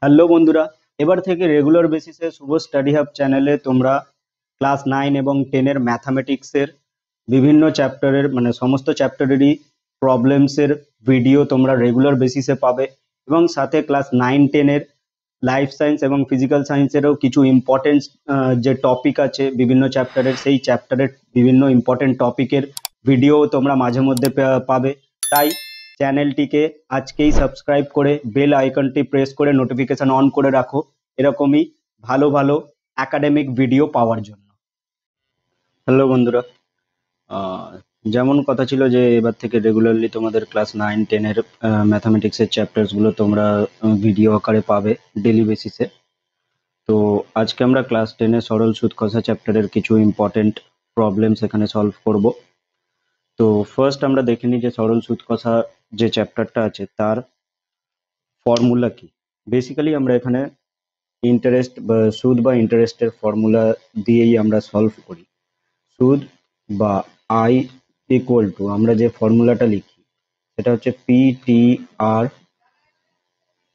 Hello বন্ধুরা, এবার থেকে রেগুলার বেসিসে শুভ স্টাডি হাব চ্যানেলে তোমরা ক্লাস 9 এবং 10 এর ম্যাথামেটিক্সের বিভিন্ন চ্যাপ্টারের মানে সমস্ত চ্যাপ্টারেরই প্রবলেমসের ভিডিও তোমরা রেগুলার বেসিসে পাবে এবং সাথে ক্লাস 9-10 এর লাইফ সায়েন্স এবং ফিজিক্যাল সায়েন্সেরও কিছু ইম্পর্টেন্ট যে টপিক আছে বিভিন্ন চ্যাপ্টারের, সেই চ্যাপ্টারের বিভিন্ন ইম্পর্টেন্ট টপিকের ভিডিও তোমরা মাঝে মধ্যে পাবে। তাই চ্যানেলটিকে আজকেই সাবস্ক্রাইব করে বেল আইকনটি প্রেস করে নোটিফিকেশন অন করে রাখো এরকমই ভালো ভালো একাডেমিক ভিডিও পাওয়ার জন্য। হ্যালো বন্ধুরা, আহ, যেমন কথা ছিল যে এবার থেকে রেগুলারলি তোমাদের ক্লাস 9-10 এর ম্যাথামেটিক্সের চ্যাপ্টার্সগুলো তোমরা ভিডিও আকারে পাবে ডেলি বেসিসে। তো আজকে আমরা ক্লাস 10 এর সরল সুদ কষা চ্যাপ্টারের কিছু ইম্পর্টেন্ট প্রবলেমস এখানে সলভ করব। তো ফার্স্ট আমরা দেখে নিই যে সরল সুদ কষা যে চ্যাপ্টারটা আছে তার ফর্মুলা কি। বেসিক্যালি আমরা এখানে ইন্টারেস্ট বা সুদ বা ইন্টারেস্টের ফর্মুলা দিয়েই আমরা সলভ করি। সুদ বা আই ইকুয়াল টু আমরা যে ফর্মুলাটা লিখি সেটা হচ্ছে পি টি আর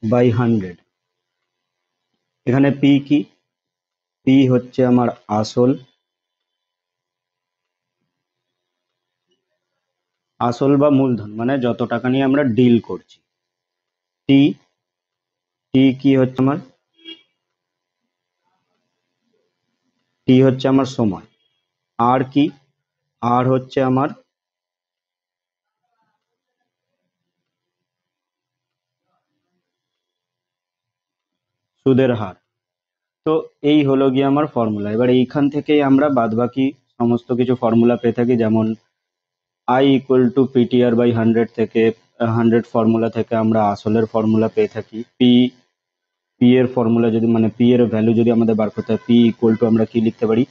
বাই 100। এখানে পি কি? পি হচ্ছে আমার আসল, আসল বা মূলধন মানে যত টাকা নিয়ে আমরা ডিল করছি। টি, টি কি হচ্ছে আমার? টি হচ্ছে আমার সময়। আর কি? আর হচ্ছে আমার সুদের হার। তো এই হলো গিয়ে আমার ফর্মুলা। এবার এইখান থেকেই আমরা বাদবাকি সমস্ত কিছু ফর্মুলা পেয়ে থাকি, যেমন I equal to PTR by 100 থেকে 100 ফর্মুলা থেকে আমরা আসলের ফর্মুলা পেয়ে থাকি। পি, পি এর ফর্মুলা যদি মানে পি এর ভ্যালু যদি আমাদের বার করতে হয়, পি ইকুয়াল টু আমরা কি লিখতে পারি?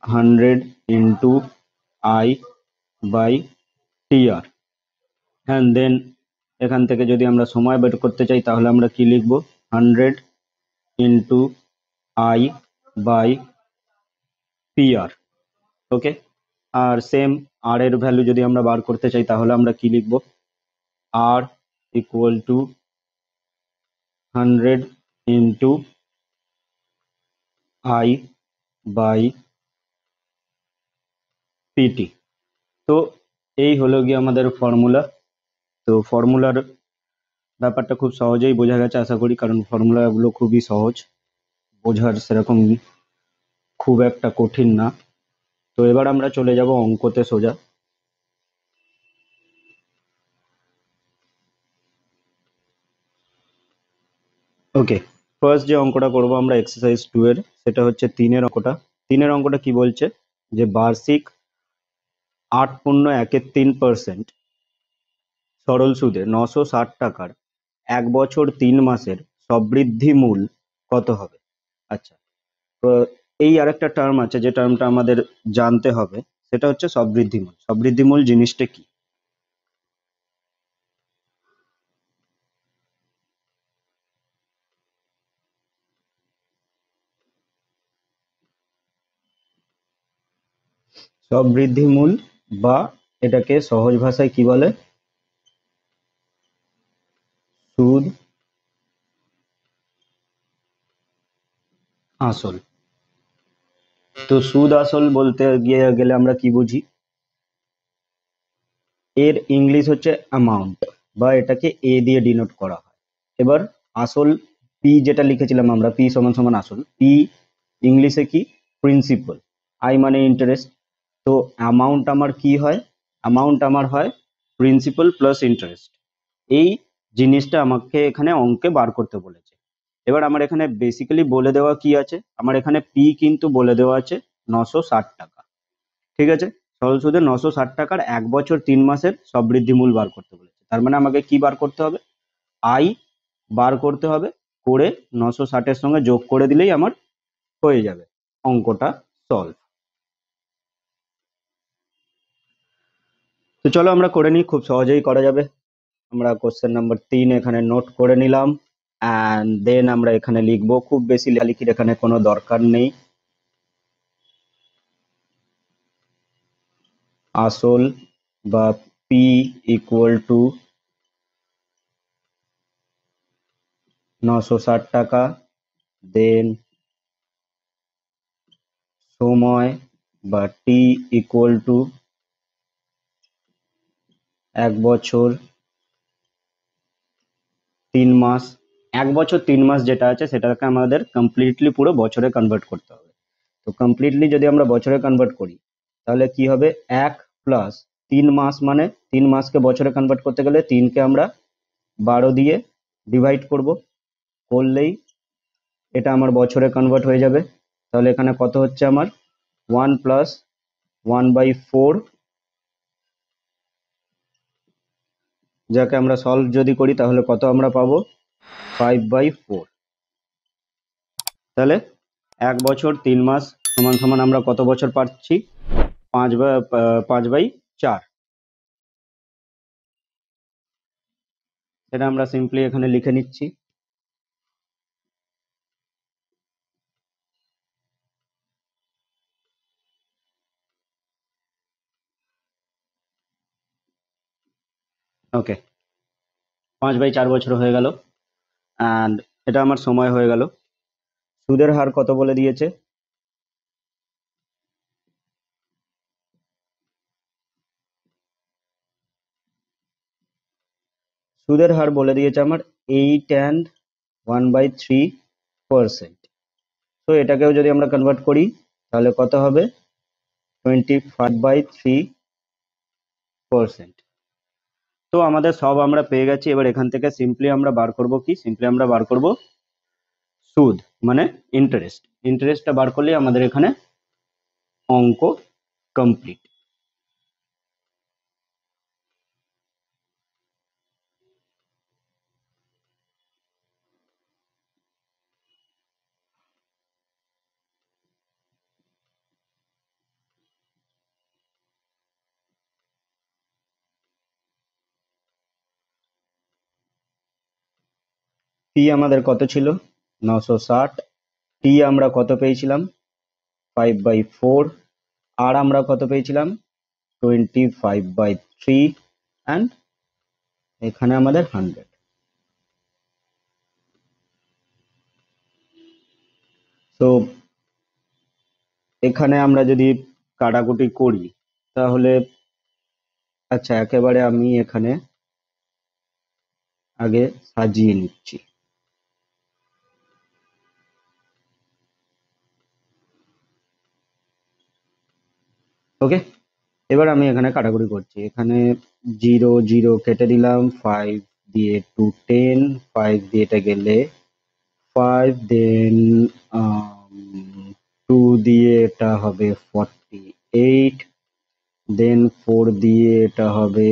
100 ইন্টু আই বাই টিআর। হ্যাঁ, দেন এখান থেকে যদি আমরা সময় বের করতে চাই তাহলে আমরা কি লিখবো? 100 into I by PR. Okay, আর সেম আর এর ভ্যালু যদি আমরা বার করতে চাই তাহলে আমরা কি লিখবো? R equal to 100 into I by PT. তো এই হলো গিয়ে আমাদের ফর্মুলা। তো ফর্মুলার ব্যাপারটা খুব সহজেই বোঝা গেছে আশা করি, কারণ ফর্মুলাগুলো খুবই সহজ, বোঝার সেরকম খুব একটা কঠিন না। তো এবার আমরা চলে যাব অঙ্কতে সোজা। ওকে, ফার্স্ট যে অঙ্কটা করব আমরা এক্সারসাইজ 2 এর, সেটা হচ্ছে 3-এর অঙ্কটা। 3-এর অঙ্কটা কি বলছে যে বার্ষিক 8.13% সরল সুদে 960 টাকার 1 বছর 3 মাসের সবৃদ্ধি মূল কত হবে? আচ্ছা, তো এই আরেকটা টার্ম আছে যে টার্মটা আমাদের জানতে হবে, সেটা হচ্ছে সবৃদ্ধি মূল। সবৃদ্ধি মূল জিনিসটা কি? সবৃদ্ধি মূল বা এটাকে সহজ ভাষায় কি বলে? সুদ আসল। তো সুদ আসল বলতে গিয়ে গেলে আমরা কি বুঝি? এর ইংলিশ হচ্ছে অ্যামাউন্ট, বা এটাকে এ দিয়ে ডিনোট করা হয়। এবার আসল পি যেটা লিখেছিলাম আমরা, পি সমান সমান আসল, পি ইংলিশে কি? প্রিন্সিপাল। আই মানে ইন্টারেস্ট। তো অ্যামাউন্ট আমার কি হয়? অ্যামাউন্ট আমার হয় প্রিন্সিপাল প্লাস ইন্টারেস্ট। এই জিনিসটা আমাকে এখানে অঙ্কে বার করতে বলেছে। এবার আমার এখানে বেসিক্যালি বলে দেওয়া কি আছে, আমার এখানে পি কিন্তু বলে দেওয়া আছে 960 টাকা। ঠিক আছে, সরল সুদে 960 টাকার 1 বছর 3 মাসের সবৃদ্ধি মূল বার করতে বলেছে। তার মানে আমাকে কি বার করতে হবে? আই বার করতে হবে, করে 960-এর সঙ্গে যোগ করে দিলেই আমার হয়ে যাবে অঙ্কটা সলভ। তো চলো আমরা করে নিই, খুব সহজেই করা যাবে। আমরা কোশ্চেন নাম্বার 3 এখানে নোট করে নিলাম, অ্যান্ড দেন আমরা এখানে লিখবো। খুব বেশি লেখালেখির এখানে কোনো দরকার নেই। আসল বা পি ইকুয়াল টু 960 টাকা। দেন সময় বা টি ইকুয়াল টু 1 বছর 3 মাস। 1 বছর 3 মাস যেটা আছে সেটাকে আমাদের কমপ্লিটলি পুরো বছরে কনভার্ট করতে হবে। তো কমপ্লিটলি যদি আমরা বছরে কনভার্ট করি তাহলে কি হবে, 1 + 3 মাস, মানে 3 মাসকে বছরে কনভার্ট করতে গেলে 3কে আমরা 12 দিয়ে ডিভাইড করলেই এটা আমার বছরে কনভার্ট হয়ে যাবে। তাহলে এখানে কত হচ্ছে আমার, 1 + 1/4, যাকে আমরা সলভ যদি করি তাহলে কত আমরা পাবো, 5/4। তাহলে 1 বছর 3 মাস সমান সমান আমরা কত বছর পাচ্ছি, 5/4। সেটা আমরা সিম্পলি এখানে লিখে নিচ্ছি। ওকে, 5/4 বছর হয়ে গেল। অ্যান্ড এটা আমার সময় হয়ে গেল। সুদের হার কত বলে দিয়েছে, সুদের হার বলে দিয়েছে আমার 8.1/3%। তো এটাকেও যদি আমরা কনভার্ট করি তাহলে কত হবে, 25/3%। তো আমাদের সব আমরা পেয়ে গেছি। এবার এখান থেকে সিম্পলি আমরা বার করব কি, সিম্পলি আমরা বার করব সুদ, মানে ইন্টারেস্ট। ইন্টারেস্টটা বার করলেই আমাদের এখানে অঙ্ক কমপ্লিট। পি আমাদের কত ছিল, 960। টি আমরা কত পেয়েছিলাম, 5/4। আর আমরা কত পেয়েছিলাম, 25/3। অ্যান্ড এখানে আমাদের 100। তো এখানে আমরা যদি কাটাকুটি করি তাহলে, আচ্ছা একেবারে আমি এখানে আগে সাজিয়ে নিচ্ছি। ওকে, এবার আমি এখানে কাটাকুটি করছি। এখানে 0 0 কেটে দিলাম, 5 দিয়ে 2 10, 5 দিয়ে এটা গেলে 5, দেন 2 দিয়ে এটা হবে 48, দেন 4 দিয়ে এটা হবে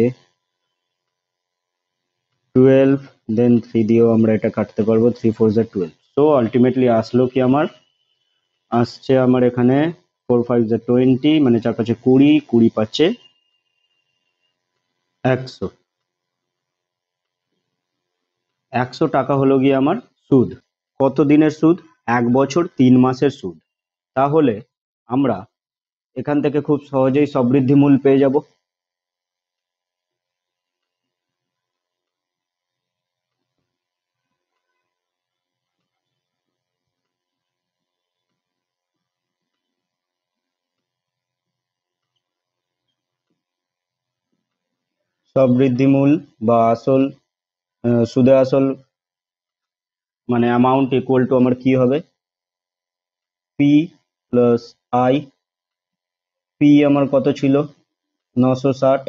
12, দেন 3 দিয়েও আমরা এটা কাটতে পারবো, 3 4 12। তো আলটিমেটলি আসলো কি আমার, আসছে আমার এখানে 4 5 20, মানে 4 5 20, 20 পাচ্ছে 100। 100 টাকা হলো গিয়ে আমার সুদ। কত দিনের সুদ, 1 বছর 3 মাসের সুদ। তাহলে আমরা এখান থেকে খুব সহজেই সবৃদ্ধি মূল পেয়ে যাব। সবৃদ্ধি মূল বা আসল, সুদে আসল মানে অ্যামাউন্ট ইকুয়াল টু আমার কি হবে, পি প্লাস আই। পি আমার কত ছিল, 960।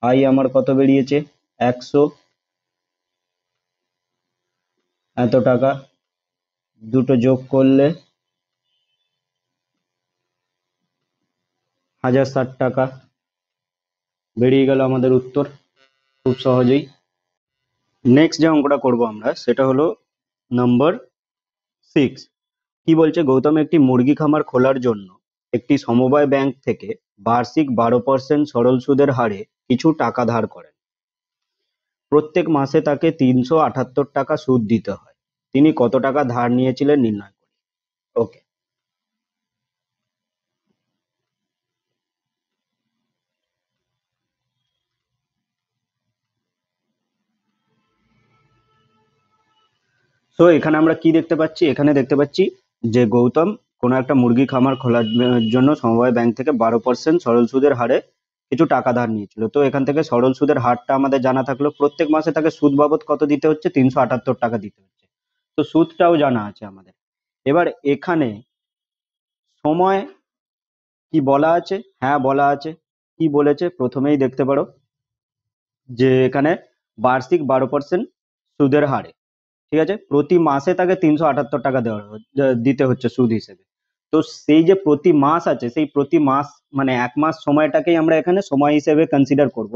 আই আমার কত বেরিয়েছে, 100। এত টাকা দুটো যোগ করলে 1060 টাকা বেরিয়ে গেল আমাদের উত্তর খুব সহজেই। নেক্সট যে অঙ্কটা করব আমরা সেটা হলো নাম্বার 6। কি বলছে, গৌতম একটি মুরগি খামার খোলার জন্য একটি সমবায় ব্যাংক থেকে বার্ষিক 12% সরল সুদের হারে কিছু টাকা ধার করেন। প্রত্যেক মাসে তাকে 378 টাকা সুদ দিতে হয়। তিনি কত টাকা ধার নিয়েছিলেন নির্ণয় করুন। ওকে, তো এখানে আমরা কি দেখতে পাচ্ছি, এখানে দেখতে পাচ্ছি যে গৌতম কোনো একটা মুরগি খামার খোলার জন্য সমবায় ব্যাংক থেকে 12% সরল সুদের হারে কিছু টাকা ধার নিয়েছিল। তো এখান থেকে সরল সুদের হারটা আমাদের জানা থাকলো, প্রত্যেক মাসে তাকে সুদ বাবদ কত দিতে হচ্ছে, 378 টাকা দিতে হচ্ছে। তো সুদটাও জানা আছে আমাদের। এবার এখানে সময় কি বলা আছে, হ্যাঁ বলা আছে। কি বলেছে প্রথমেই দেখতে পারো যে এখানে বার্ষিক 12% সুদের হারে, ঠিক আছে, প্রতি মাসে তাকে 378 টাকা দিতে হচ্ছে সুদ হিসেবে। তো সেই যে প্রতি মাস আছে, সেই প্রতি মাস মানে এক মাস সময়টাকেই আমরা এখানে সময় হিসেবে কনসিডার করব,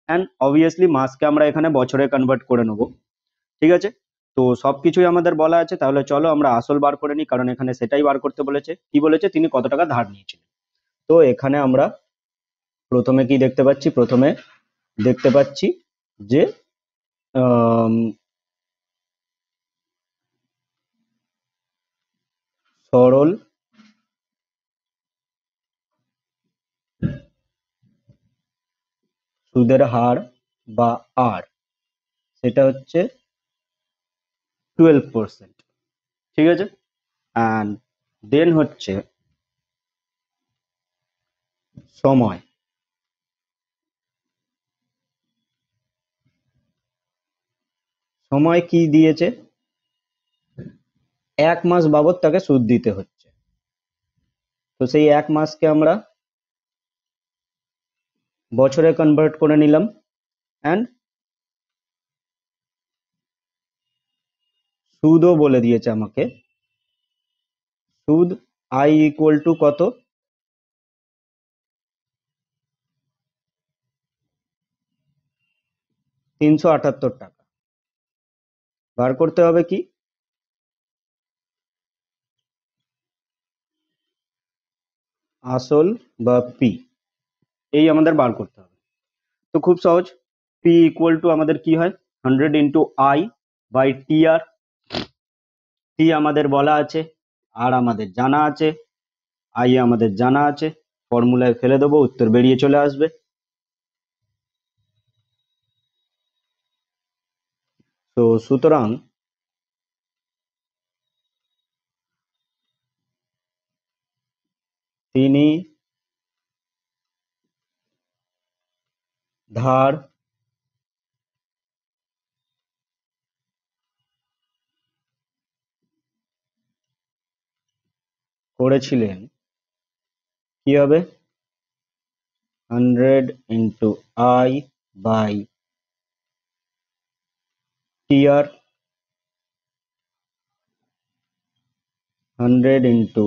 অ্যান্ড অবভিয়াসলি মাসকে আমরা এখানে বছরে কনভার্ট করে নেব, ঠিক আছে। তো সবকিছুই আমাদের বলা আছে, তাহলে চলো আমরা আসল বার করে নিই, কারণ এখানে সেটাই বার করতে বলেছে। কি বলেছে, তিনি কত টাকা ধার নিয়েছিলেন। তো এখানে আমরা প্রথমে কি দেখতে পাচ্ছি, প্রথমে দেখতে পাচ্ছি যে আম, সরল সুদের হার বা আর, সেটা হচ্ছে 12%, ঠিক আছে। অ্যান্ড দেন হচ্ছে সময়, সময় কি দিয়েছে, এক মাস বাবদ তাকে সুদ দিতে হচ্ছে। তো সেই এক মাসকে আমরা বছরে কনভার্ট করে নিলাম, অ্যান্ড সুদও বলে দিয়েছে আমাকে। সুদ আই ইকুয়াল টু কত, 378 টাকা। বার করতে হবে কি, আসল বা পি, এই আমাদের বার করতে হবে। তো খুব সহজ, পি ইকুয়াল টু আমাদের কি হয়, 100 × I/TR। টি আমাদের বলা আছে, আর আমাদের জানা আছে, আই আমাদের জানা আছে, ফর্মুলায় ফেলে দেবো, উত্তর বেরিয়ে চলে আসবে। তো সুতরাং তিনি ধার করেছিলেন, কি হবে, 100 × I/TR, 100 ×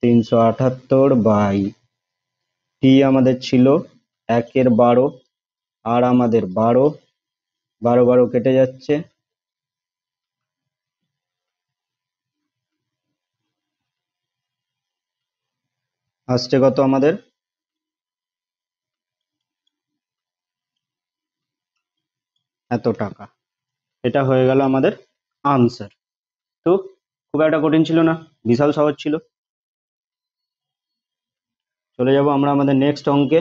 378/টি আমাদের ছিল 1/12, আর আমাদের 12, 12 12 কেটে যাচ্ছে, আসছে কত আমাদের, এত টাকা। এটা হয়ে গেল আমাদের আনসার। তো খুব একটা কঠিন ছিল না, বিশাল সহজ ছিল। চলে যাব আমরা আমাদের নেক্সট অঙ্কে।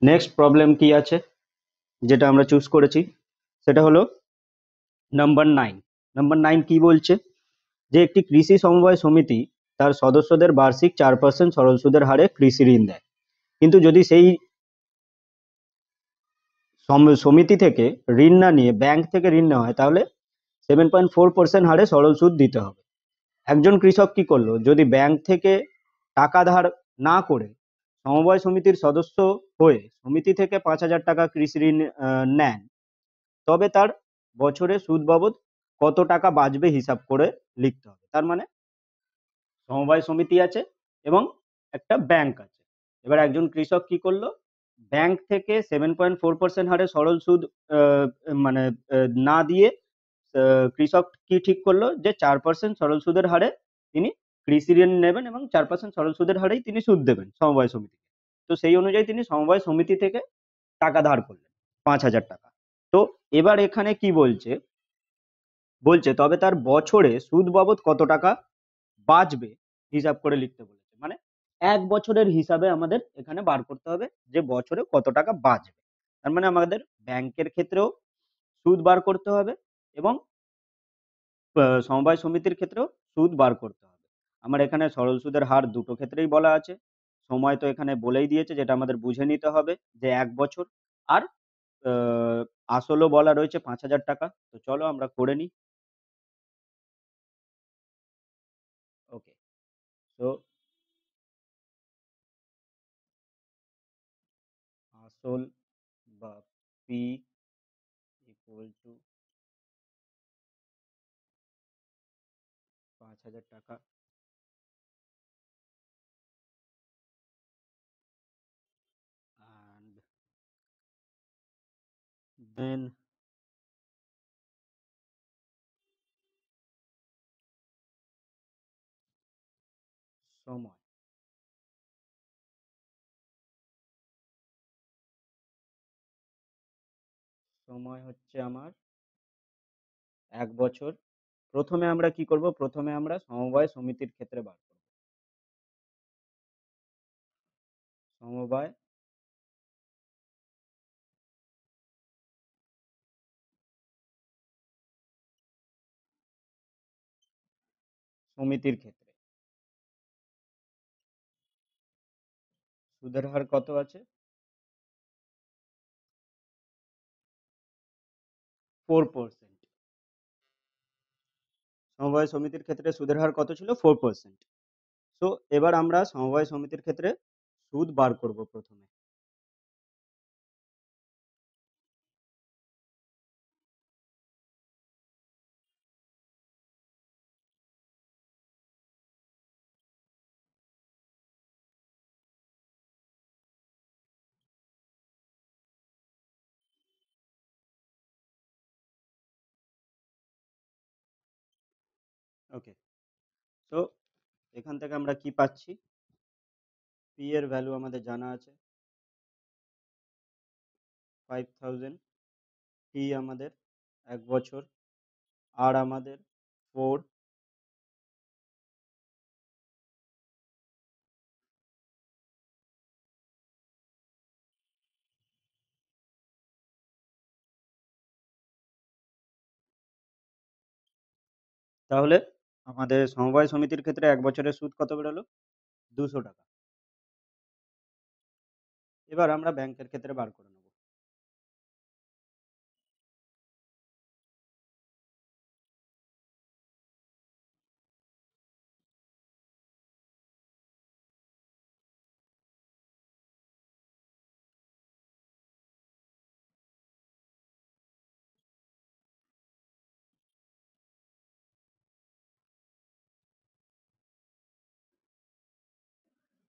নেক্সট প্রবলেম কি আছে যেটা আমরা চুজ করেছি, সেটা হলো নাম্বার 9। নাম্বার 9 কি বলছে, যে একটি কৃষি সমবায় সমিতি তার সদস্যদের বার্ষিক 4% সরল সুদের হারে কৃষি ঋণ দেয়, কিন্তু যদি সেই সমিতি থেকে ঋণ না নিয়ে ব্যাংক থেকে ঋণ নেওয়া হয়, তাহলে 7.4% হারে সরল সুদ দিতে হবে। একজন কৃষক কি করলো, যদি ব্যাংক থেকে টাকা ধার না করে সমবায় সমিতির সদস্য হয়ে সমিতি থেকে 5,000 টাকা কৃষি ঋণ নেন, তবে তার বছরে সুদ বাবদ কত টাকা বাঁচবে হিসাব করে লিখতে হবে। তার মানে সমবায় সমিতি আছে এবং একটা ব্যাংক আছে। এবার একজন কৃষক কি করলো, ব্যাংক থেকে 7.4% হারে সরল সুদ মানে না দিয়ে কৃষক কি ঠিক করলো, যে 4% সরল সুদের হারে তিনি কৃষি ঋণ নেবেন এবং 4% সরল সুদের হারেই তিনি সুদ দেবেন সমবায় সমিতি। তো সেই অনুযায়ী তিনি সমবায় সমিতি থেকে টাকা ধার করলেন 5,000 টাকা। তো এবার এখানে কি বলছে, বলছে তবে তার বছরে সুদ বাবদ কত টাকা বাঁচবে হিসাব করে লিখতে বলেছে। মানে এক বছরের হিসাবে আমাদের এখানে বার করতে হবে যে বছরে কত টাকা বাঁচবে। তার মানে আমাদের ব্যাংকের ক্ষেত্রেও সুদ বার করতে হবে, এবং সমবায় সমিতির ক্ষেত্রেও সুদ বার করতে হবে। আমার এখানে সরল সুদের হার দুটো ক্ষেত্রেই বলা আছে। সময় তো এখানে বলেই দিয়েছে, যেটা আমাদের বুঝে নিতে হবে যে ১ বছর। আর আহ, আসলও বলা রয়েছে ৫,০০০ টাকা। তো চলো আমরা করে নিই। ওকে। তো আসল বা পি ইকুয়াল টু ৫,০০০ টাকা, and then সময়। সময় হচ্ছে আমার ১ বছর। প্রথমে আমরা কি করব, প্রথমে আমরা সমবায় সমিতির ক্ষেত্রে বার করব। সমবায় সমিতির ক্ষেত্রে সুদের হার কত আছে? 4%। সমবায় সমিতির ক্ষেত্রে সুদের হার কত ছিল? 4%। তো এবার আমরা সমবায় সমিতির ক্ষেত্রে সুদ বার করব প্রথমে। ওকে। তো এখান থেকে আমরা কি পাচ্ছি? পি এর ভ্যালু আমাদের জানা আছে 5,000। টি আমাদের ১ বছর। আর আমাদের 4। তাহলে আমাদের সমবায় সমিতির ক্ষেত্রে ১ বছরের সুদ কত বেরোলো? ২০০ টাকা। এবার আমরা ব্যাংকের ক্ষেত্রে বার করে নেব।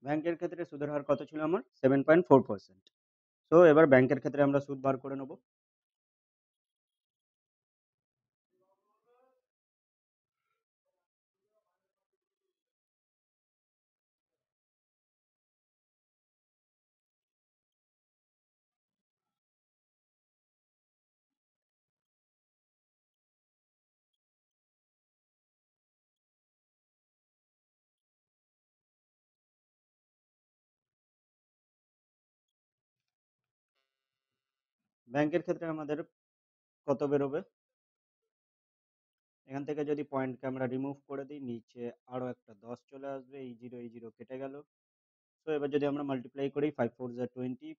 ব্যাংকের ক্ষেত্রে সুদের হার কত ছিল আমার? 7.4%। তো এবার ব্যাংকের ক্ষেত্রে আমরা সুদ বার করে নেব। ব্যাংকের ক্ষেত্রে আমাদের কত বেরোবে? এখান থেকে যদি পয়েন্টকে আমরা রিমুভ করে দিই, নিচে আরো একটা ১০ চলে আসবে। এই জিরো কেটে গেল। তো এবার যদি আমরা মাল্টিপ্লাই করি, 5 4 যা 20,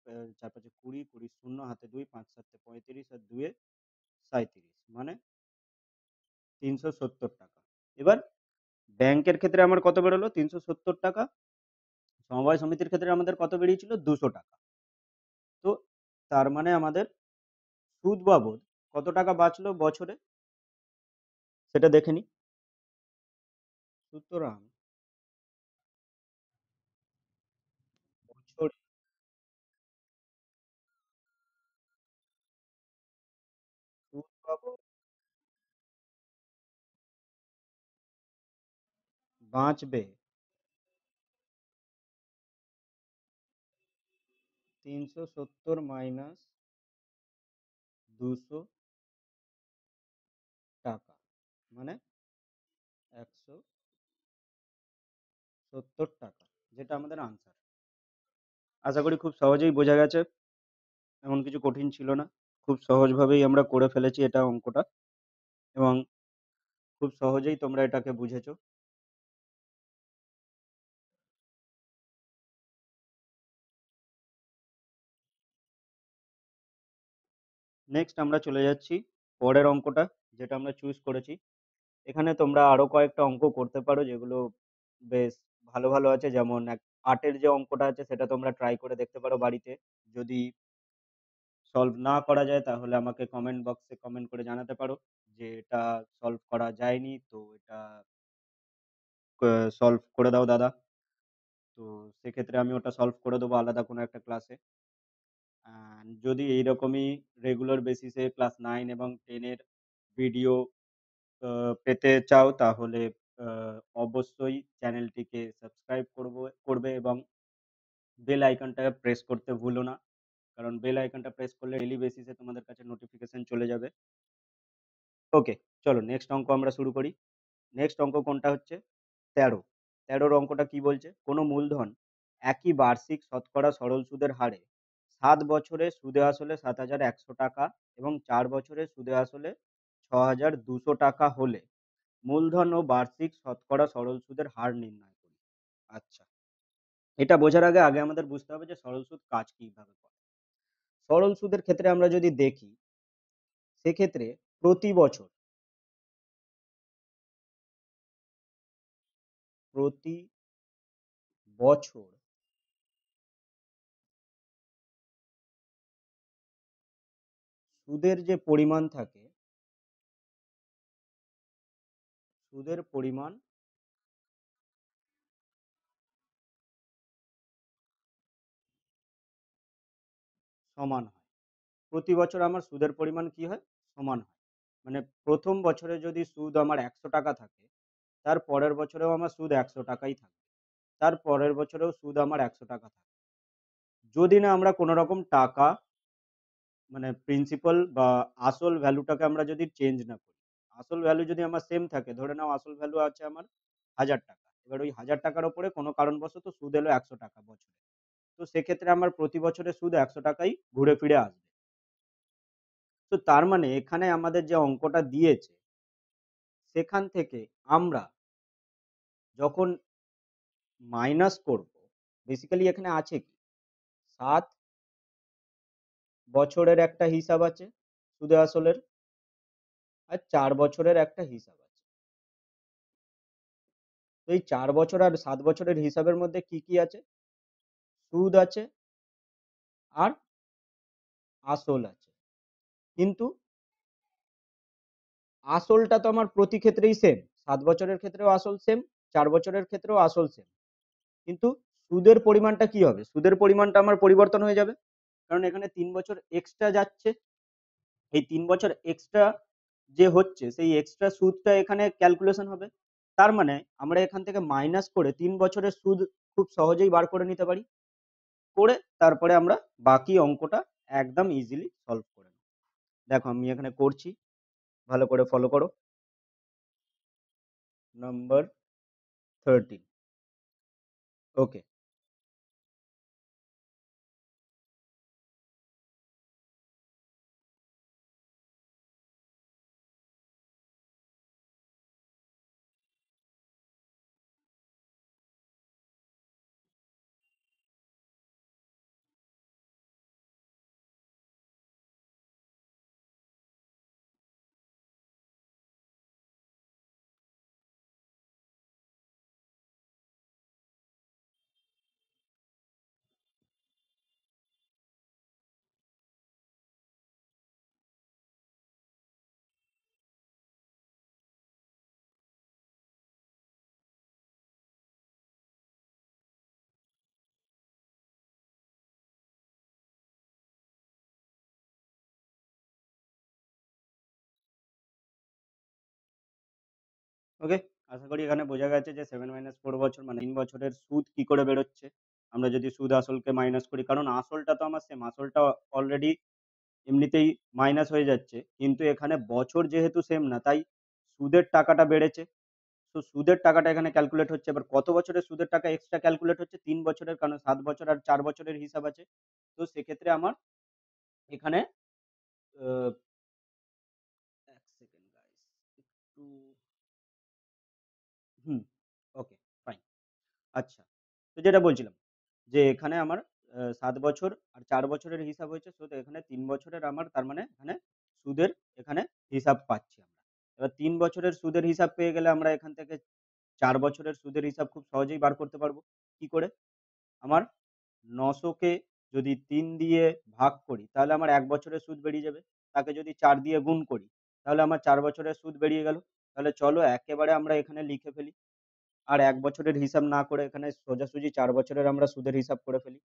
4 5 20, 20 শূন্য, হাতে 2, 5 7 35, আর 2 37, মানে ৩৭০ টাকা। এবার ব্যাংকের ক্ষেত্রে আমার কত বেরোলো? ৩৭০ টাকা। সমবায় সমিতির ক্ষেত্রে আমাদের কত বেরিয়েছিল? ২০০ টাকা। তো তার মানে আমাদের সুদ বাবদ কত টাকা বাঁচলো বছরে, সেটা দেখে নিই। সুতরাং বছরে সুদ বাবদ বাঁচবে ৩৭০ মাইনাস ২০০ টাকা, মানে ১৭০ টাকা, যেটা আমাদের আনসার। আশা করি খুব সহজেই বোঝা গেছে, এমন কিছু কঠিন ছিল না। খুব সহজভাবেই আমরা করে ফেলেছি এটা অঙ্কটা। এবং খুব সহজেই তোমরা এটাকে বুঝেছো। নেক্সট আমরা চলে যাচ্ছি পরের অঙ্কটা, যেটা আমরা চুজ করেছি। এখানে তোমরা আরো কয়েকটা অঙ্ক করতে পারো যেগুলো বেশ ভালো ভালো আছে, যেমন আটের যে অঙ্কটা আছে সেটা তোমরা ট্রাই করে দেখতে পারো বাড়িতে। যদি সলভ না করা যায় তাহলে আমাকে কমেন্ট বক্সে কমেন্ট করে জানাতে পারো যে এটা সলভ করা যায়নি, তো এটা সলভ করে দাও দাদা। তো সেক্ষেত্রে আমি ওটা সলভ করে দেবো আলাদা কোনো একটা ক্লাসে। যদি এইরকমই রেগুলার বেসিসে ক্লাস 9 এবং 10 এর ভিডিও পেতে চাও তাহলে অবশ্যই চ্যানেলটিকে সাবস্ক্রাইব করবে এবং বেল আইকনটাকে প্রেস করতে ভুলো না, কারণ বেল আইকনটা প্রেস করলে ডেইলি বেসিসে তোমাদের কাছে নোটিফিকেশন চলে যাবে। ওকে, চলো নেক্সট অঙ্ক আমরা শুরু করি। নেক্সট অঙ্ক কোনটা হচ্ছে 13। 13-র অঙ্কটা কি বলছে, কোনো মূলধন একই বার্ষিক শতকরা সরল সুদের হারে 7 বছরে সুদে আসলে 7,100 টাকা এবং 4 বছরে সুদে আসলে 6,200 টাকা হলে মূলধন ও বার্ষিক শতকরা সরল সুদের হার নির্ণয় করি। আচ্ছা, এটা বোঝার আগে আগে আমাদের বুঝতে হবে যে সরল সুদ কাজ কিভাবে করে। সরল সুদের ক্ষেত্রে আমরা যদি দেখি, সেক্ষেত্রে প্রতি বছর প্রতি বছর সুদের যে পরিমাণ থাকে, সুদের পরিমাণ সমান হয়। প্রতি বছর আমার সুদের পরিমাণ কি হয়, সমান হয়। মানে প্রথম বছরে যদি সুদ আমার 100 টাকা থাকে, তার পরের বছরেও আমার সুদ 100 টাকাই থাকে, তার পরের বছরেও সুদ আমার 100 টাকা থাকে। যদি না আমরা কোনো রকম টাকা, মানে প্রিন্সিপাল বা আসল ভ্যালুটাকে আমরা যদি চেঞ্জ না করি। আসল ভ্যালু যদি আমার সেম থাকে, ধরে নাও আসল ভ্যালু আছে আমার 1,000 টাকা, এবার ওই 1,000 টাকার ওপরে কোনো কারণবশত সুদ এলো 100 টাকা বছরে, তো সেক্ষেত্রে আমার প্রতি বছরে সুদ 100 টাকাই ঘুরে ফিরে আসবে। তো তার মানে এখানে আমাদের যে অঙ্কটা দিয়েছে, সেখান থেকে আমরা যখন মাইনাস করব, বেসিক্যালি এখানে আছে কি, 7 বছরের একটা হিসাব আছে সুদে আসলের, আর 4 বছরের একটা হিসাব আছে। তো এই 4 বছর আর 7 বছরের হিসাবের মধ্যে কি কি আছে, সুদ আছে আর আসল আছে। কিন্তু আসলটা তো আমার প্রতি ক্ষেত্রেই সেম, 7 বছরের ক্ষেত্রেও আসল সেম, 4 বছরের ক্ষেত্রেও আসল সেম। কিন্তু সুদের পরিমাণটা কি হবে, সুদের পরিমাণটা আমার পরিবর্তন হয়ে যাবে, কারণ এখানে 3 বছর এক্সট্রা যাচ্ছে। এই 3 বছর এক্সট্রা যে হচ্ছে, সেই এক্সট্রা সুদটা এখানে ক্যালকুলেশন হবে। তার মানে আমরা এখান থেকে মাইনাস করে 3 বছরের সুদ খুব সহজেই বার করে নিতে পারি, করে তারপরে আমরা বাকি অঙ্কটা একদম ইজিলি সলভ করে নেব। দেখো আমি এখানে করছি, ভালো করে ফলো করো। নাম্বার 13। ওকে, ওকে, আশা করি এখানে বোঝা গেছে যে 7 - 4 বছর মানে 3 বছরের সুদ কি করে বেরোচ্ছে। আমরা যদি সুদ আসলকে মাইনাস করি, কারণ আসলটা তো আমার সেম, আসলটা অলরেডি এমনিতেই মাইনাস হয়ে যাচ্ছে, কিন্তু এখানে বছর যেহেতু সেম না, তাই সুদের টাকাটা বেড়েছে। তো সুদের টাকাটা এখানে ক্যালকুলেট হচ্ছে, এবার কত বছরের সুদের টাকা এক্সট্রা ক্যালকুলেট হচ্ছে, 3 বছরের, কারণ 7 বছর আর 4 বছরের হিসাব আছে। তো সেক্ষেত্রে আমার এখানে এক সেকেন্ড গাইস, আচ্ছা, তো যেটা বলছিলাম যে এখানে আমার ৭ বছর আর ৪ বছরের হিসাব হয়েছে, তো এখানে ৩ বছরের আমার তার মানে এখানে সুদের এখানে হিসাব পাচ্ছি আমরা। এবার ৩ বছরের সুদের হিসাব পেয়ে গেলে আমরা এখান থেকে ৪ বছরের সুদের হিসাব খুব সহজেই বার করতে পারবো। কি করে? আমার ৯০০ কে যদি ৩ দিয়ে ভাগ করি তাহলে আমার ১ বছরের সুদ বেরিয়ে যাবে। তাকে যদি ৪ দিয়ে গুণ করি তাহলে আমার ৪ বছরের সুদ বেরিয়ে গেল। তাহলে চলো একেবারে আমরা এখানে লিখে ফেলি। আর ১ বছরের হিসাব না করে এখানে সোজাসুজি ৪ বছরের আমরা সুদের হিসাব করে ফেলি।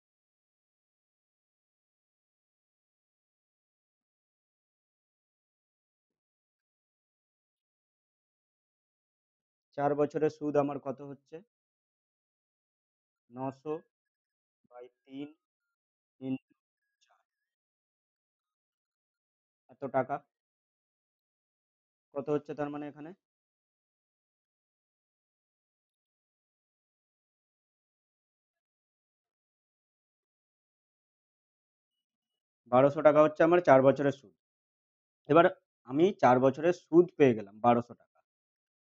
৪ বছরের সুদ আমার কত হচ্ছে? ৯০০/৩ ইন্টু ৪, এত টাকা। কত হচ্ছে তার মানে এখানে? ১২০০ টাকা হচ্ছে আমার ৪ বছরের সুদ। এবার আমি ৪ বছরের সুদ পেয়ে গেলাম ১২০০ টাকা।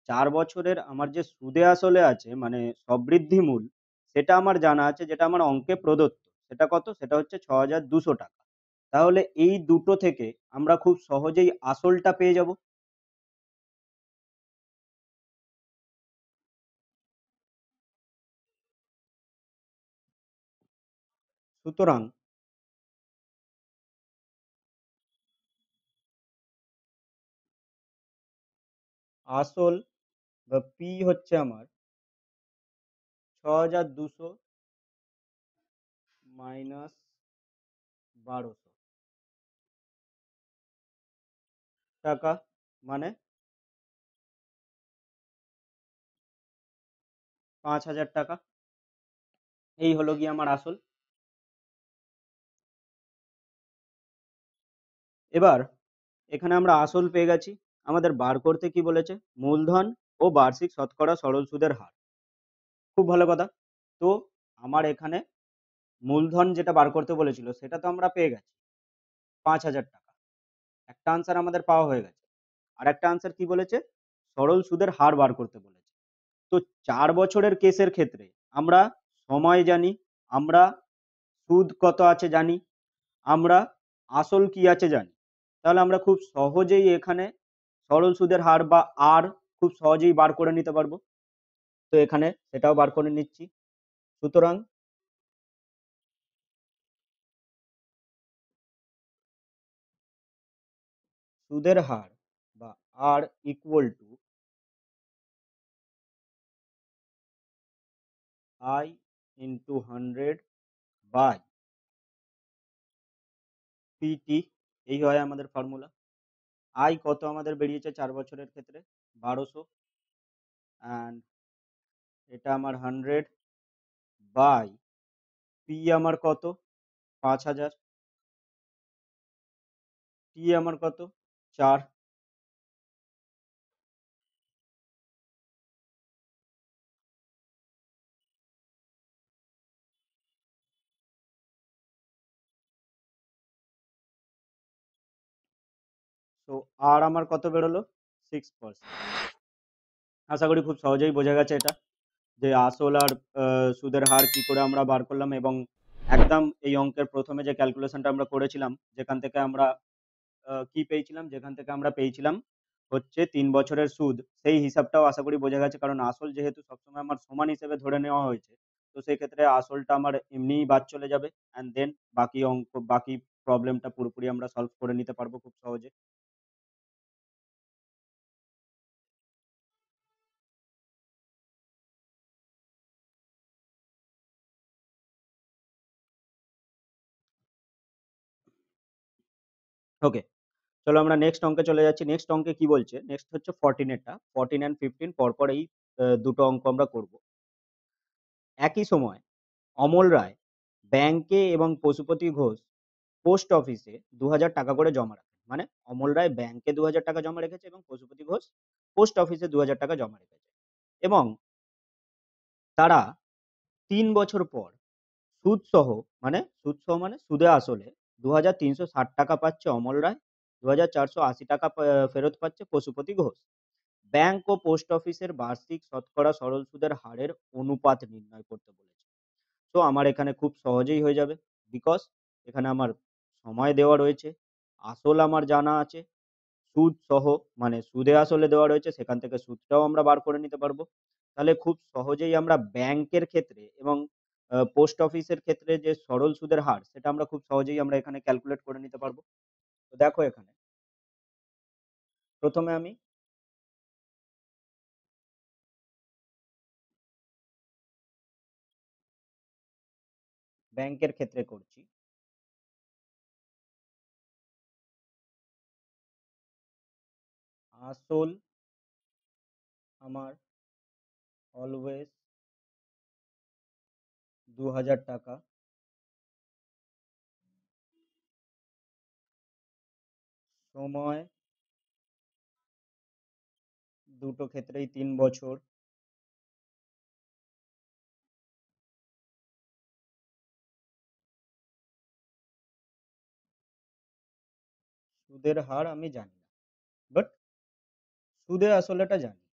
৪ বছরের আমার যে সুদে আসলে আছে মানে সবৃদ্ধি মূল, সেটা আমার জানা আছে, যেটা আমার অঙ্কে প্রদত্ত। সেটা কত? সেটা হচ্ছে ৬,২০০ টাকা। তাহলে এই দুটো থেকে আমরা খুব সহজেই আসলটা পেয়ে যাব। সুতরাং আসল বা পি হচ্ছে আমার ৬,২০০ মাইনাস ১২০০ টাকা, মানে ৫,০০০ টাকা। এই হলো গিয়ে আমার আসল। এবার এখানে আমরা আসল পেয়ে গেছি। আমাদের বার করতে কি বলেছে? মূলধন ও বার্ষিক শতকরা সরল সুদের হার। খুব ভালো কথা। তো আমার এখানে মূলধন যেটা বার করতে বলেছিল সেটা তো আমরা পেয়ে গেছি, ৫,০০০ টাকা। একটা আনসার আমাদের পাওয়া হয়ে গেছে। আর একটা আনসার কি বলেছে? সরল সুদের হার বার করতে বলেছে। তো ৪ বছরের কেসের ক্ষেত্রে আমরা সময় জানি, আমরা সুদ কত আছে জানি, আমরা আসল কি আছে জানি। তাহলে আমরা খুব সহজেই এখানে সরল সুদের হার বা আর খুব সহজেই বার করে নিতে পারবো। তো এখানে সেটাও বার করে নিচ্ছি। সুতরাং সুদের হার বা R equal to I into 100 by PT, এই হয় আমাদের ফর্মুলা। আই কত আমাদের বেরিয়েছে ৪ বছরের ক্ষেত্রে? ১২০০। অ্যান্ড এটা আমার 100 বাই পি আমার কত? ৫,০০০। টি আমার কত? ৪। তো আর আমার কত বেরোলো? 6%। আশা করি খুব সহজেই বোঝা গেছে এটা, যে আসল আর সুদের হার কি করে আমরা বার করলাম, এবং একদম এই অঙ্কের প্রথমে যে ক্যালকুলেশনটা আমরা করেছিলাম, যেখান থেকে আমরা কি পেয়েছিলাম, যেখান থেকে আমরা পেয়েছিলাম হচ্ছে ৩ বছরের সুদ, সেই হিসাবটাও আশা করি বোঝা গেছে। কারণ আসল যেহেতু সবসময় আমার সমান হিসেবে ধরে নেওয়া হয়েছে, তো সেক্ষেত্রে আসলটা আমার এমনিই বাদ চলে যাবে, অ্যান্ড দেন বাকি অঙ্ক বাকি প্রবলেমটা পুরোপুরি আমরা সলভ করে নিতে পারবো খুব সহজে। ওকে, চলো আমরা নেক্সট অঙ্কে চলে যাচ্ছি। নেক্সট অঙ্কে কি বলছে? নেক্সট হচ্ছে 14 এরটা, 14 and 15 পরপর এই দুটো অঙ্ক আমরা করব। একই সময় অমল রায় ব্যাংকে এবং পশুপতি ঘোষ পোস্ট অফিসে ২,০০০ টাকা করে জমা রাখেন। মানে অমল রায় ব্যাংকে ২,০০০ টাকা জমা রেখেছে এবং পশুপতি ঘোষ পোস্ট অফিসে ২,০০০ টাকা জমা রেখেছে। এবং তারা ৩ বছর পর সুদসহ, মানে সুদসহ মানে সুদে আসলে ২,৩৬০ টাকা পাচ্ছে অমল রায়, ২,৪৮০ টাকা ফেরত পাচ্ছে পশুপতি ঘোষ। ব্যাংক ও পোস্ট অফিসের বার্ষিক শতকরা সরল সুদের হারের অনুপাত নির্ণয় করতে বলেছে। তো আমার এখানে খুব সহজেই হয়ে যাবে, বিকজ এখানে আমার সময় দেওয়া রয়েছে, আসল আমার জানা আছে, সুদ সহ মানে সুদে আসলে দেওয়া রয়েছে, সেখান থেকে সুদটাও আমরা বার করে নিতে পারবো। তাহলে খুব সহজেই আমরা ব্যাংকের ক্ষেত্রে এবং পোস্ট অফিসের ক্ষেত্রে যে সরল সুদের হার সেটা আমরা খুব সহজেই আমরা এখানে ক্যালকুলেট করে নিতে পারবো। তো দেখো এখানে প্রথমে আমি ব্যাংকের ক্ষেত্রে করছি। আসল আমার অলওয়েজ 2000 টাকা, সময় দুটো ক্ষেত্রেই 3 বছর, সুদের হার আমি জানি না, বাট সুদে আসলেটা জানি।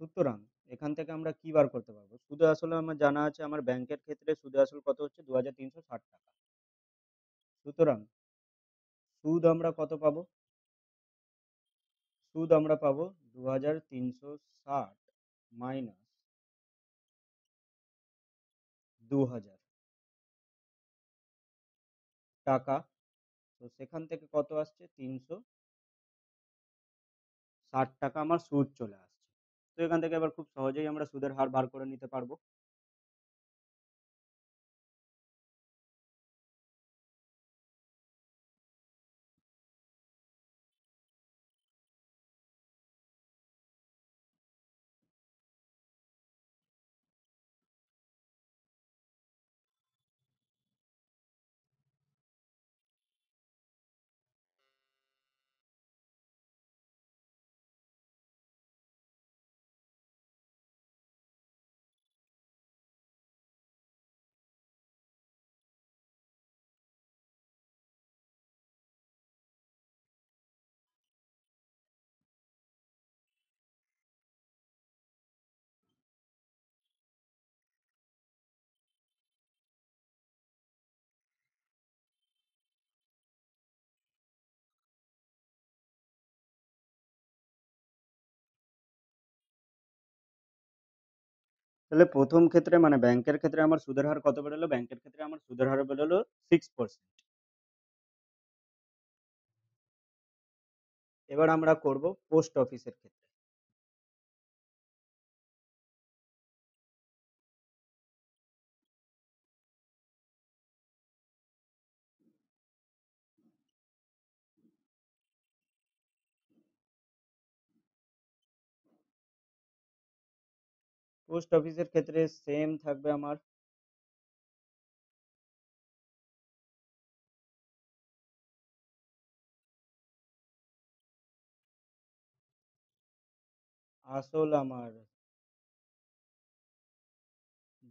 সুতরাং এখান থেকে আমরা কি বার করতে পারবো? সুদে আসলে আমার জানা আছে, আমার ব্যাংকের ক্ষেত্রে সুদে আসল কত হচ্ছে 2360 টাকা। সুতরাং সুদ আমরা কত পাবো? সুদ আমরা পাবো 2360 মাইনাস 2000 টাকা। তো সেখান থেকে কত আসছে? 360 টাকা আমার সুদ চলে আসছে। তো এখান থেকে এবার খুব সহজেই আমরা সুদের হার বার করে নিতে পারবো। তাহলে প্রথম ক্ষেত্রে মানে ব্যাংকের ক্ষেত্রে আমার সুদের হার কত বেরোলো? ব্যাংকের ক্ষেত্রে আমার সুদের হার বেরোলো 6%। এবার আমরা করব পোস্ট অফিসের ক্ষেত্রে। পোস্ট অফিসের ক্ষেত্রে সেম থাকবে আমার, আসল আমার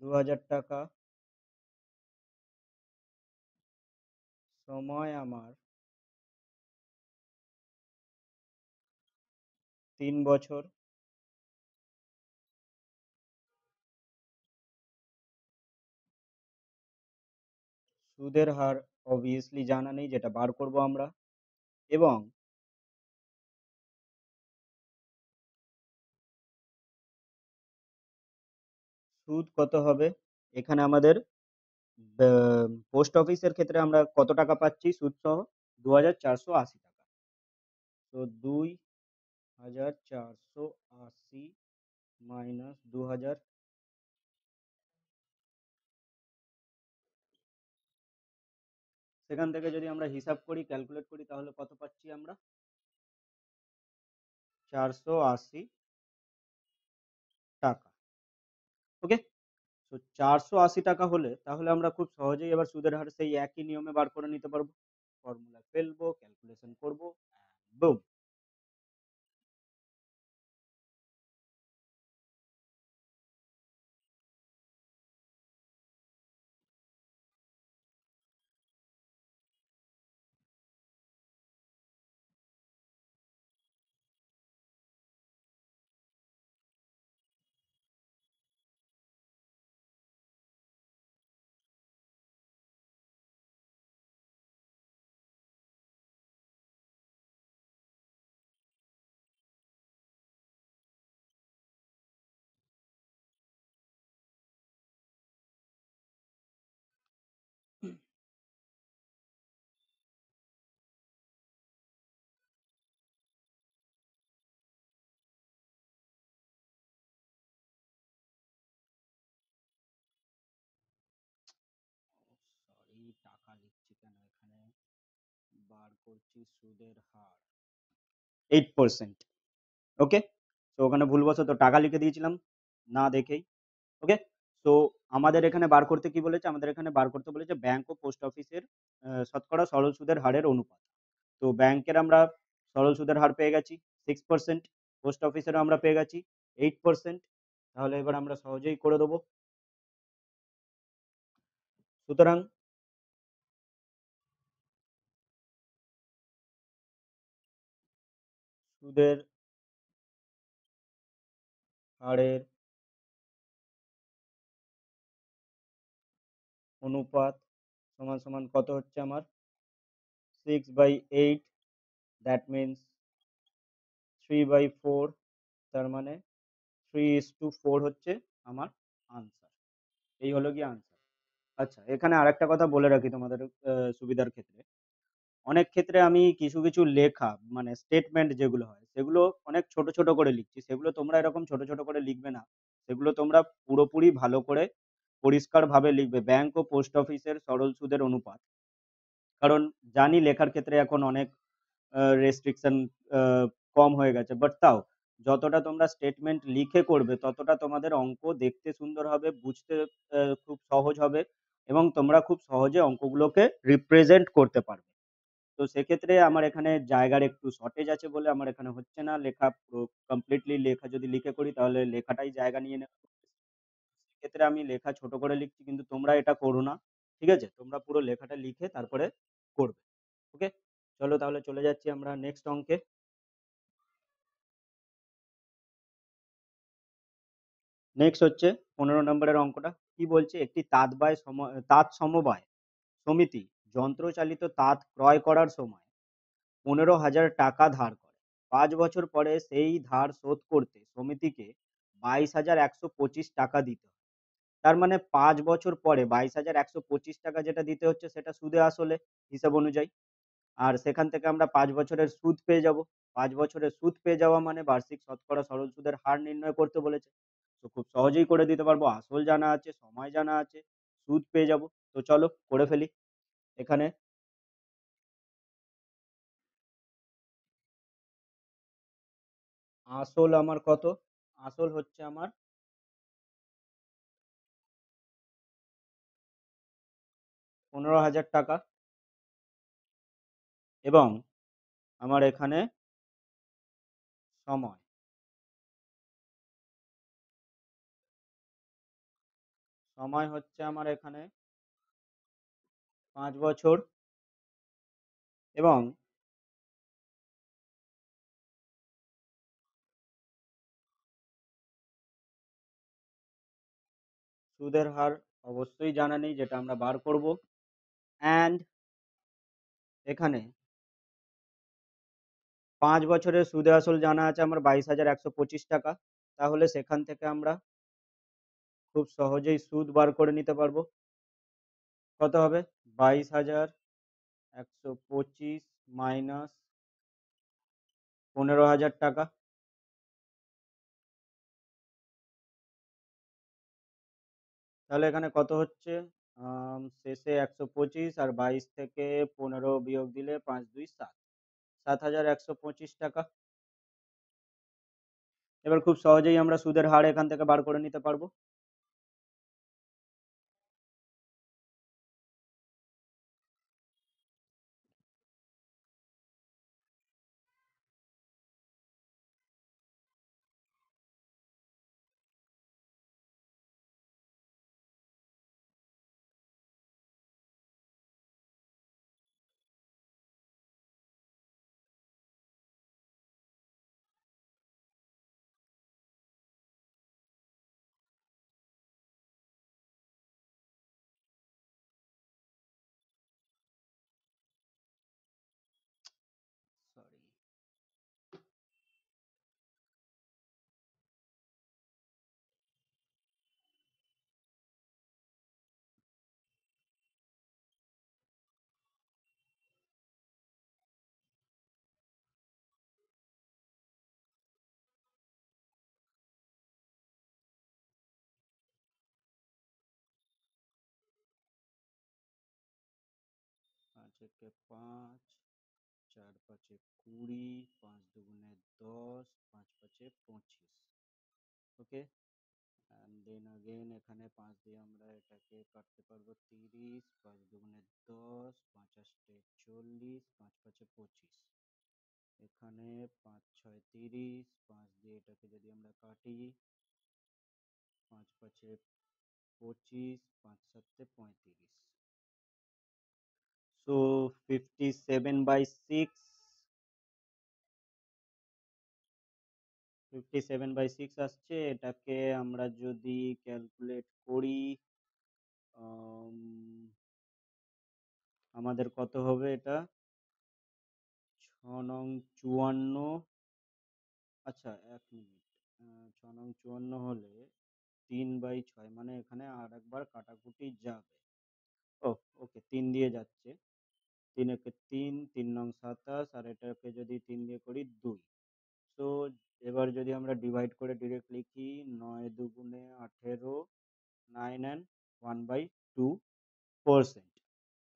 2000 টাকা, সময় আমার 3 বছর, সুদের হার অবভিয়াসলি জানা নেই, যেটা বার করব আমরা। এবং সুদ কত হবে? এখানে আমাদের পোস্ট অফিসের ক্ষেত্রে আমরা কত টাকা পাচ্ছি সুদ সহ? 2480 টাকা। তো 2480 মাইনাস 2000, সেখান থেকে যদি আমরা হিসাব করি, ক্যালকুলেট করি, তাহলে কত পাচ্ছি আমরা? 480 টাকা। ওকে। তো 480 টাকা হলে তাহলে আমরা খুব সহজেই এবার সুদের হার সেই একই নিয়মে বার করে নিতে পারবো। ফর্মুলা ফেলবো, ক্যালকুলেশন করবো, বুম। টাকা লিখছি কেন এখানে, বার করছি সুদের হার 8%। ওকে, তো ওখানে ভুলবশত টাকা লিখে দিয়েছিলাম না দেখেই। ওকে, তো আমাদের এখানে বার করতে কি বলেছে, আমাদের এখানে বার করতে বলেছে ব্যাংক ও পোস্ট অফিসের শতকরা সরল সুদের হারের অনুপাত। তো ব্যাংকের আমরা সরল সুদের হার পেয়ে গেছি 6%, পোস্ট অফিসেরও আমরা পেয়ে গেছি 8%। তাহলে এবার আমরা সহজেই করে দেবো। সুতরাং সুদের হারের অনুপাত সমান সমান কত হচ্ছে আমার 6/8, দ্যাট মিনস 3/4, তার মানে 3:4 হচ্ছে আমার আনসার। এই হলো গিয়ে আনসার। আচ্ছা, এখানে আরেকটা কথা বলে রাখি তোমাদের সুবিধার ক্ষেত্রে। অনেক ক্ষেত্রে আমি কিছু কিছু লেখা মানে স্টেটমেন্ট যেগুলো হয় সেগুলো অনেক ছোট ছোট করে লিখছি, সেগুলো তোমরা এরকম ছোট ছোট করে লিখবে না। সেগুলো তোমরা পুরোপুরি ভালো করে পরিষ্কারভাবে লিখবে, ব্যাংক ও পোস্ট অফিসের সরল সুদের অনুপাত। কারণ জানি লেখার ক্ষেত্রে এখন অনেক রেস্ট্রিকশন কম হয়ে গেছে, বাট তাও যতটা তোমরা স্টেটমেন্ট লিখে করবে ততটা তোমাদের অঙ্ক দেখতে সুন্দর হবে, বুঝতে খুব সহজ হবে, এবং তোমরা খুব সহজে অঙ্কগুলোকে রিপ্রেজেন্ট করতে পারবে। তো সেক্ষেত্রে আমার এখানে জায়গার একটু শর্টেজ আছে বলে আমার এখানে হচ্ছে না লেখা, পুরো কমপ্লিটলি লেখা যদি লিখে করি তাহলে লেখাটাই জায়গা নিয়ে নেবে। সেক্ষেত্রে আমি লেখা ছোট করে লিখছি, কিন্তু তোমরা এটা করো না। ঠিক আছে, তোমরা পুরো লেখাটা লিখে তারপরে করবে। ওকে, চলো তাহলে চলে যাচ্ছি আমরা নেক্সট অঙ্কে। নেক্সট হচ্ছে 15 নম্বরের অঙ্কটা। কি বলছে, একটি তাঁত সমবায় সমিতি যন্ত্রচালিত তাঁত ক্রয় করার সময় 15,000 টাকা ধার করে। 5 বছর পরে সেই ধার শোধ করতে সমিতিকে 22,125 টাকা দিতে হয়। তার মানে 5 বছর পরে 22,125 টাকা যেটা দিতে হচ্ছে সেটা সুদে আসলে হিসাব অনুযায়ী। আর সেখান থেকে আমরা 5 বছরের সুদ পেয়ে যাব। 5 বছরের সুদ পেয়ে যাওয়া মানে বার্ষিক শতকরা সরল সুদের হার নির্ণয় করতে বলেছে। তো খুব সহজেই করে দিতে পারবো, আসল জানা আছে, সময় জানা আছে, সুদ পেয়ে যাব। তো চলো করে ফেলি। এখানে আসল আমার কত, আসল হচ্ছে আমার 15,000 টাকা, এবং আমার এখানে সময়, সময় হচ্ছে আমার এখানে 5 বছর, এবং সুদের হার অবশ্যই জানা নেই, যেটা আমরা বার করব। অ্যান্ড এখানে 5 বছরের সুদে আসল জানা আছে আমার 22,125 টাকা। তাহলে সেখান থেকে আমরা খুব সহজেই সুদ বার করে নিতে পারবো। কত হবে, 22,125 মাইনাস 15,000 টাকা। তাহলে এখানে কত হচ্ছে, শেষে 125 আর 22 থেকে 15 বিয়োগ দিলে 5 2 7, 7,125 টাকা। এবার খুব সহজেই আমরা সুদের হার এখান থেকে বার করে নিতে পারবো। একে 5, 4 5 20, 5 দুগুণে 10, 5 5 25। ওকে, and then again এখানে 5 দিয়ে আমরা এটাকে কাটতে পারবো 30, 5 দুগুণে 10, 5 আষ্টে 40, 5 5 25। এখানে 5 6 30, 5 দিয়ে এটাকে যদি আমরা কাটি 5 5 25, 5 7 35। So 57/6, 57/6 আসছে। এটাকে আমরা যদি ক্যালকুলেট করি আমাদের কত হবে এটা 6 নং 54। আচ্ছা 1 মিনিট, 6 নং 54 হলে 3/6, মানে এখানে আর একবার কাটাকুটি যাবে। ও ওকে, 3 দিয়ে যাচ্ছে, 3 একে 3, 3 নং 27, আর এটাকে যদি 3 দিয়ে করি 2। তো এবার যদি আমরা ডিভাইড করে ডিরেক্ট লিখি 9 দুগুণে 18, 9 and 1/2%।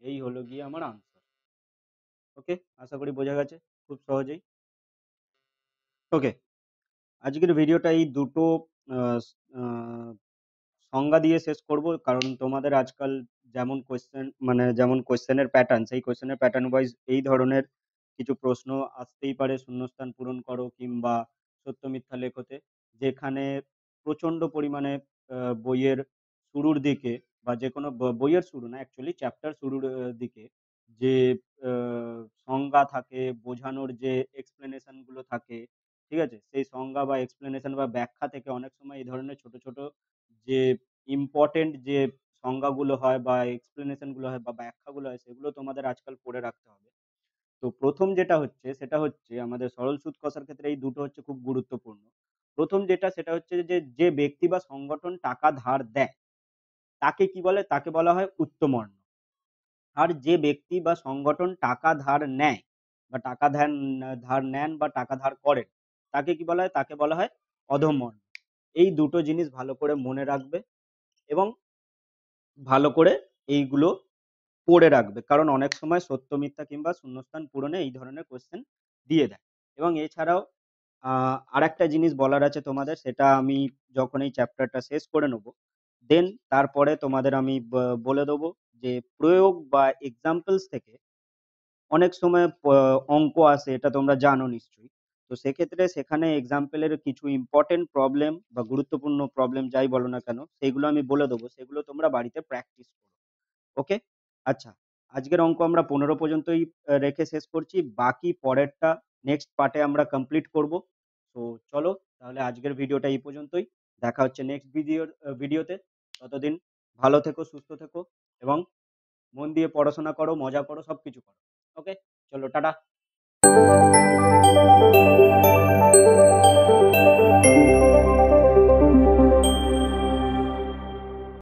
এই হলো গিয়ে আমার আনসার। ওকে, আশা করি বোঝা গেছে খুব সহজেই। ওকে, আজকের ভিডিওটা এই দুটো আহ, আহ, সংজ্ঞা দিয়ে শেষ করব, কারণ তোমাদের আজকাল যেমন কোয়েশ্চেন, মানে যেমন কোয়েশ্চেনের প্যাটার্ন, সেই কোয়েশ্চেনের প্যাটার্ন ওয়াইজ এই ধরনের কিছু প্রশ্ন আসতেই পারে, শূন্যস্থান পূরণ করো কিংবা সত্য মিথ্যা লেখোতে, যেখানে প্রচন্ড পরিমাণে বইয়ের শুরুর দিকে, বা যে কোনো বইয়ের শুরু না, অ্যাকচুয়ালি চ্যাপ্টার শুরুর দিকে যে সংজ্ঞা থাকে, বোঝানোর যে এক্সপ্লেনেশন গুলো থাকে, ঠিক আছে, সেই সংজ্ঞা বা এক্সপ্লেনেশন বা ব্যাখ্যা থেকে অনেক সময় এই ধরনের ছোট ছোট যে ইম্পর্টেন্ট যে সংজ্ঞাগুলো হয় বা এক্সপ্লেনেশন গুলো হয় বা ব্যাখ্যাগুলো হয়, সেগুলো তোমাদের আজকাল পড়ে রাখতে হবে। তো প্রথম যেটা হচ্ছে সেটা হচ্ছে আমাদের সরল সুদ কষার ক্ষেত্রে এই দুটো হচ্ছে খুব গুরুত্বপূর্ণ। প্রথম যেটা সেটা হচ্ছে যে যে ব্যক্তি বা সংগঠন টাকা ধার দেয় তাকে কি বলে, তাকে বলা হয় উত্তমর্ণ। আর যে ব্যক্তি বা সংগঠন টাকা ধার নেয় বা টাকা ধার নেন বা টাকা ধার করেন তাকে কি বলা হয়, তাকে বলা হয় অধমর্ণ। এই দুটো জিনিস ভালো করে মনে রাখবে এবং ভালো করে এইগুলো পড়ে রাখবে, কারণ অনেক সময় সত্য মিথ্যা কিংবা শূন্যস্থান পূরণে এই ধরনের কোশ্চেন দিয়ে দেয়। এবং এছাড়াও আরেকটা জিনিস বলার আছে তোমাদের, সেটা আমি যখন এই চ্যাপ্টারটা শেষ করে নেব দেন তারপরে তোমাদের আমি বলে দেবো যে প্রয়োগ বা এক্সাম্পলস থেকে অনেক সময় অঙ্ক আসে, এটা তোমরা জানো নিশ্চয়ই। তো সেক্ষেত্রে সেখানে এক্সাম্পলের কিছু ইম্পর্টেন্ট প্রবলেম বা গুরুত্বপূর্ণ প্রবলেম যাই বলো না কেন, সেগুলো আমি বলে দেবো, সেগুলো তোমরা বাড়িতে প্র্যাকটিস করো। ওকে, আচ্ছা, আজকের অঙ্ক আমরা 15 পর্যন্তই রেখে শেষ করছি, বাকি পরেরটা নেক্সট পার্টে আমরা কমপ্লিট করব। তো চলো তাহলে আজকের ভিডিওটা এই পর্যন্তই, দেখা হচ্ছে নেক্সট ভিডিওতে। ততদিন ভালো থেকো, সুস্থ থেকো এবং মন দিয়ে পড়াশোনা করো, মজা করো, সবকিছু করো। ওকে, চলো টাটা।